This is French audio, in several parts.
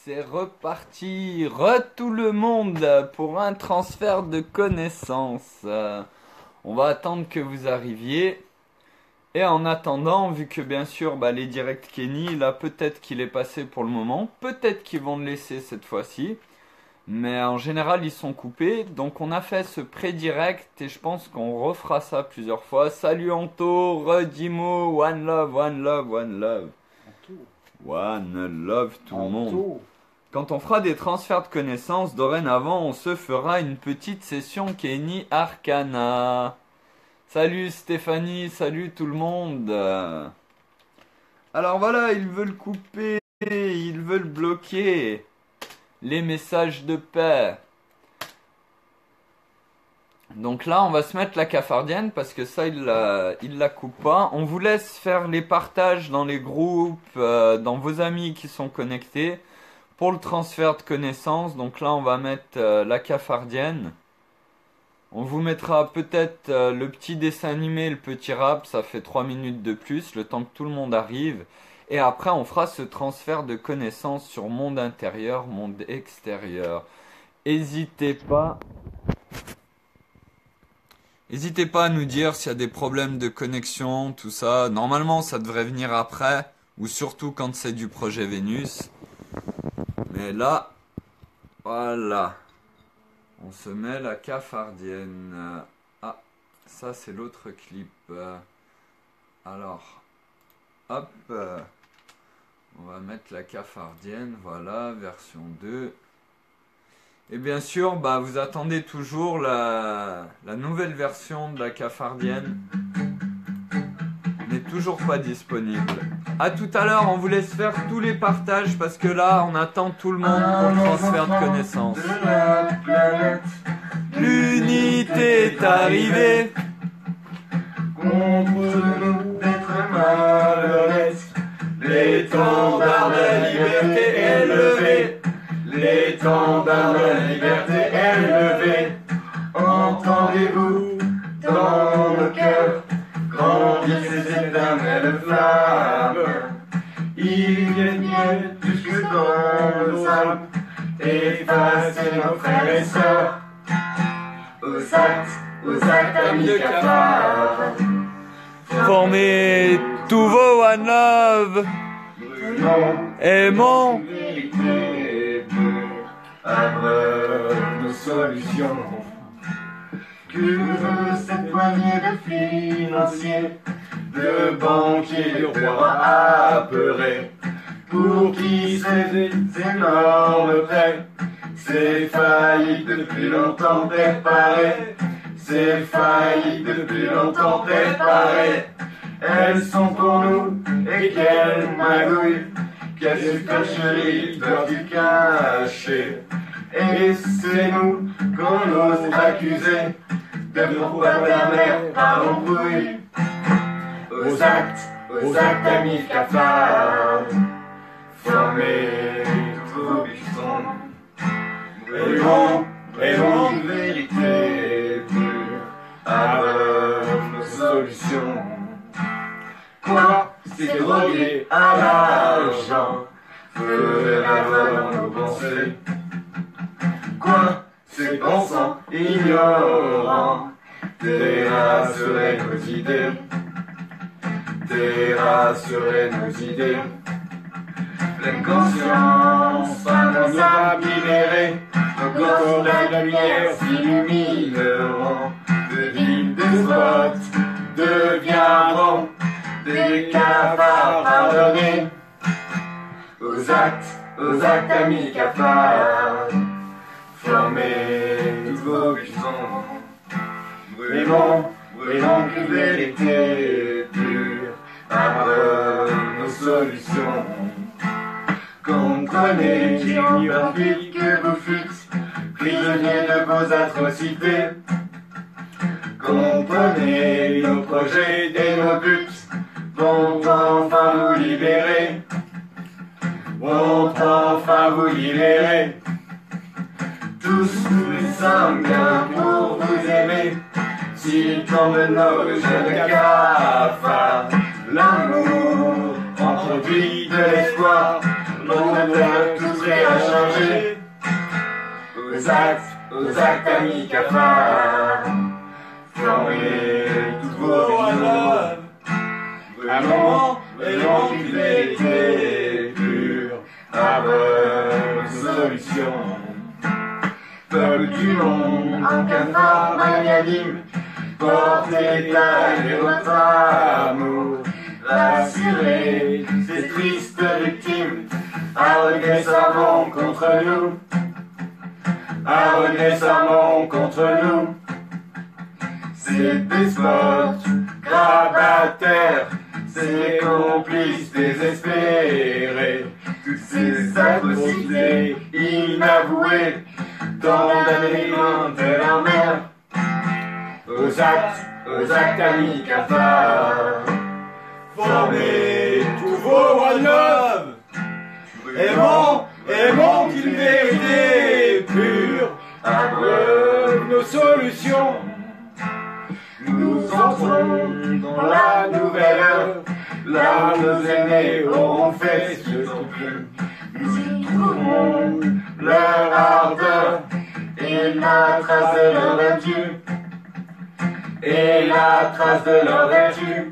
c'est reparti, tout le monde pour un transfert de connaissances. On va attendre que vous arriviez. Et en attendant, vu que bien sûr les directs Kenny, là peut-être qu'il est passé pour le moment, peut-être qu'ils vont le laisser cette fois-ci. Mais en général ils sont coupés, donc on a fait ce pré-direct et je pense qu'on refera ça plusieurs fois. Salut Anto, Redimo, one love, one love, one love. One love tout le monde. Quand on fera des transferts de connaissances, dorénavant on se fera une petite session Kenny Arcana. Salut Stéphanie, salut tout le monde. Alors voilà, ils veulent couper, ils veulent bloquer les messages de paix. Donc là, on va se mettre la cafardienne parce que ça, il la coupe pas. On vous laisse faire les partages dans les groupes, dans vos amis qui sont connectés pour le transfert de connaissances. Donc là, on va mettre la cafardienne. On vous mettra peut-être le petit dessin animé, le petit rap. Ça fait 3 minutes de plus, le temps que tout le monde arrive. Et après, on fera ce transfert de connaissances sur monde intérieur, monde extérieur. N'hésitez pas à nous dire s'il y a des problèmes de connexion, tout ça. Normalement, ça devrait venir après, ou surtout quand c'est du projet Vénus. Mais là, voilà. On se met la cafardienne. Ah, ça c'est l'autre clip. Alors, hop. On va mettre la cafardienne, voilà, version 2. Et bien sûr, vous attendez toujours la nouvelle version de la cafardienne. N'est toujours pas disponible. A tout à l'heure, on vous laisse faire tous les partages parce que là, on attend tout le monde pour le transfert de connaissances. L'unité est arrivée. Contre nous d'être malhonnêtes. L'étendard de la liberté est levé. L'étendard de la liberté est levé. Entendez-vous dans nos cœurs grandir ces éternelles flammes. Il viennent plus que dans nos âmes, effacer nos frères et sœurs. Aux actes amis cafards. Formez tous vos One Love. Aimons. Abreuve nos solutions. Que cette poignée de financiers, de banquiers du roi apeurés, pour qui ces énormes prêts, ces faillites depuis longtemps préparées, ces faillites depuis longtemps préparées, elles sont pour nous, et quelle magouille, quelle supercherie doit-il cacher. Et c'est nous qu'on ose accuser de pourquoi ta mère par embrouille. Aux actes amis cafards, formez vos buissons. Brûlons une vérité pure, avec nos solutions. Quoi, c'est drogué à l'argent, ferait la loi dans nos pensées. Quoi, c'est pensant, ignorant, terrasserait nos idées, terrasserait nos idées. Pleine conscience, pas nos âmes libérées, nos corps de la lumière s'illumineront, de villes, des spots deviendront des cafards pardonnés. Aux actes amis cafards, formez tous vos buissons. Brûlons une vérité pure, abreuve nos solutions. Comprenez qu'il n'y que vous fûtes prisonniers de vos atrocités. Comprenez nos projets et nos buts vont enfin vous libérer. Vont enfin vous libérer. Tous nous sommes bien pour vous aimer. S'ils tombent nos jeunes cafards, l'amour introduit de l'espoir. Mon terre, tout serait aux actes amis cafards. Formez tous vos visions. Vraiment, vraiment qu'il était pur. Avec une solution. Peuple du monde, en cafard magnanime, portez à votre amour. Rassurez ces tristes victimes, arrogés serment contre nous. Arrogés serment contre nous. Ces despotes grabataires, ces complices désespérés, toutes ces atrocités inavouées, condamnés de leur mère. Aux actes amis cafards. Formez tous vos one-love. Aimons qu'une vérité pure abreuve nos solutions. Nous entrons dans la nouvelle heure, là nos aînés auront fait ce qu'ils ont pu. Nous y trouverons leur ardeur et la trace de leur vertu. Et la trace de leur vertu.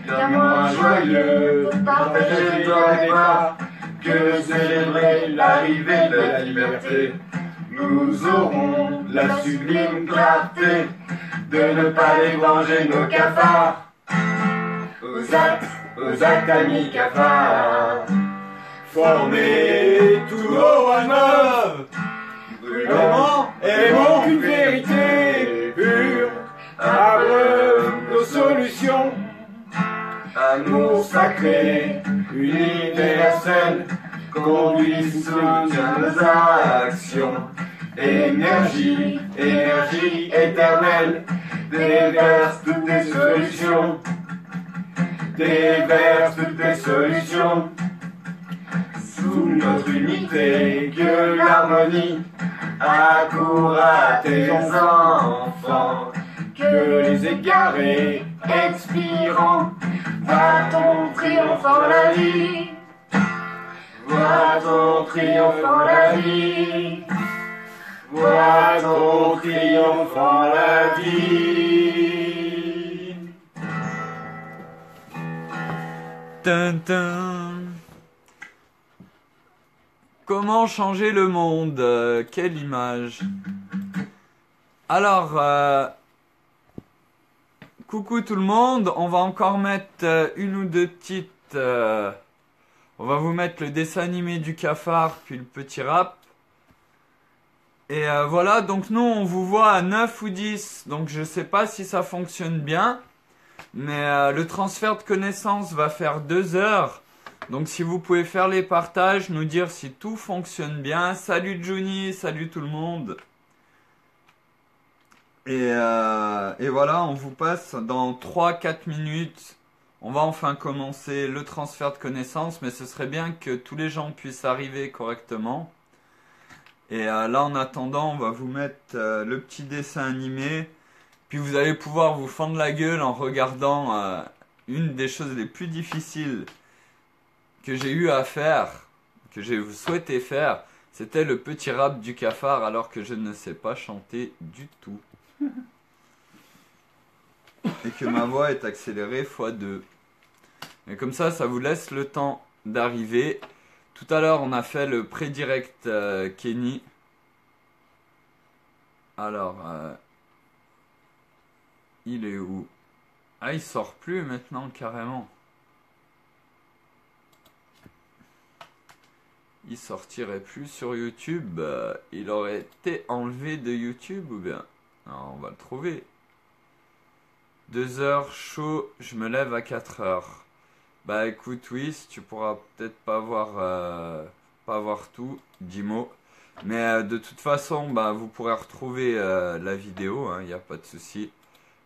Bien moins joyeux, partager le débat que célébrer l'arrivée de la liberté. Nous aurons la sublime clarté de ne pas dégranger nos cafards. Aux actes amis cafards. Formez tous nos one-love. Aimons qu'une vérité pure abreuve nos solutions. Amour sacré, universel, conduit soutient nos actions. Énergie éternelle, déverse toutes tes solutions. Déverse toutes tes solutions. Sous notre unité, que l'harmonie accourt à tes enfants. Que les égarés expirant, va ton triomphant la vie. Vois ton triomphant la vie. Vois ton triomphant la vie. Tintin. Comment changer le monde? Quelle image. Alors, coucou tout le monde, on va encore mettre une ou deux petites... on va vous mettre le dessin animé du cafard, puis le petit rap. Et voilà, donc nous on vous voit à 9 ou 10, donc je sais pas si ça fonctionne bien. Mais le transfert de connaissances va faire 2 heures. Donc si vous pouvez faire les partages, nous dire si tout fonctionne bien. Salut Johnny, salut tout le monde. Et voilà, on vous passe dans 3-4 minutes. On va enfin commencer le transfert de connaissances, mais ce serait bien que tous les gens puissent arriver correctement. Et là, en attendant, on va vous mettre le petit dessin animé. Puis vous allez pouvoir vous fendre la gueule en regardant une des choses les plus difficiles que j'ai eu à faire, que j'ai souhaité faire. C'était le petit rap du cafard alors que je ne sais pas chanter du tout. Et que ma voix est accélérée x2. Et comme ça vous laisse le temps d'arriver. Tout à l'heure, on a fait le pré-direct Kenny. Alors, il est où? Ah, il sort plus maintenant, carrément. Il sortirait plus sur YouTube. Il aurait été enlevé de YouTube ou bien? Non, on va le trouver. 2 heures chaud, je me lève à 4 heures. Bah écoute, oui, tu pourras peut-être pas voir tout, 10 mots. Mais de toute façon, bah, vous pourrez retrouver la vidéo, hein, y a pas de souci.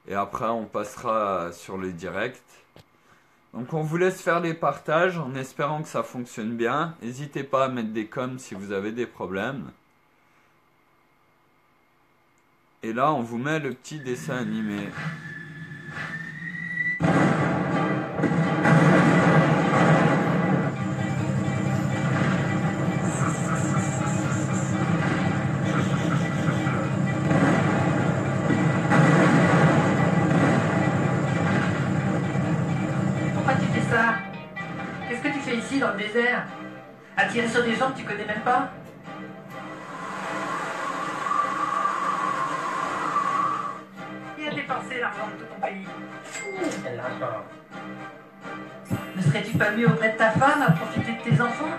Et après, on passera sur le direct. Donc on vous laisse faire les partages en espérant que ça fonctionne bien. N'hésitez pas à mettre des coms si vous avez des problèmes. Et là, on vous met le petit dessin animé. désert, à tirer sur des gens que tu connais même pas. Et à dépenser l'argent de tout ton pays. Ne serais-tu pas mieux auprès de ta femme à profiter de tes enfants?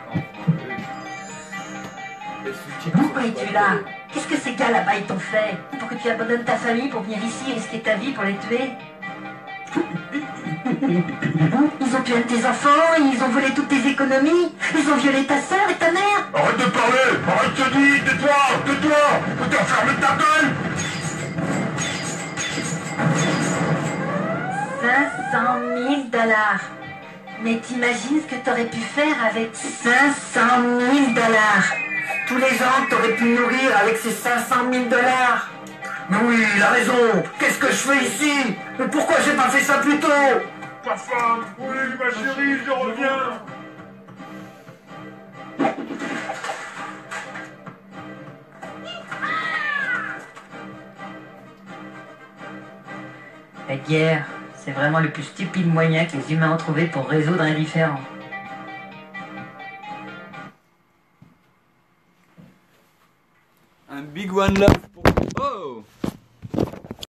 Pourquoi es-tu là? Qu'est-ce que ces gars là-bas ils t'ont fait? Pour que tu abandonnes ta famille pour venir ici et risquer ta vie pour les tuer? Ils ont tué tes enfants, ils ont volé toutes tes économies, ils ont violé ta sœur et ta mère. Arrête de parler! Arrête, je te dis! Tais-toi! Tais-toi! Faut te fermer ta gueule! 500 000 dollars. Mais t'imagines ce que t'aurais pu faire avec 500 000 dollars? Tous les gens que t'aurais pu nourrir avec ces 500 000 dollars. Mais oui, il a raison! Qu'est-ce que je fais ici? Mais pourquoi j'ai pas fait ça plus tôt? Ma femme! Oui, ma chérie, je reviens! La guerre, c'est vraiment le plus stupide moyen que les humains ont trouvé pour résoudre un différend. Un big one love pour... Oh!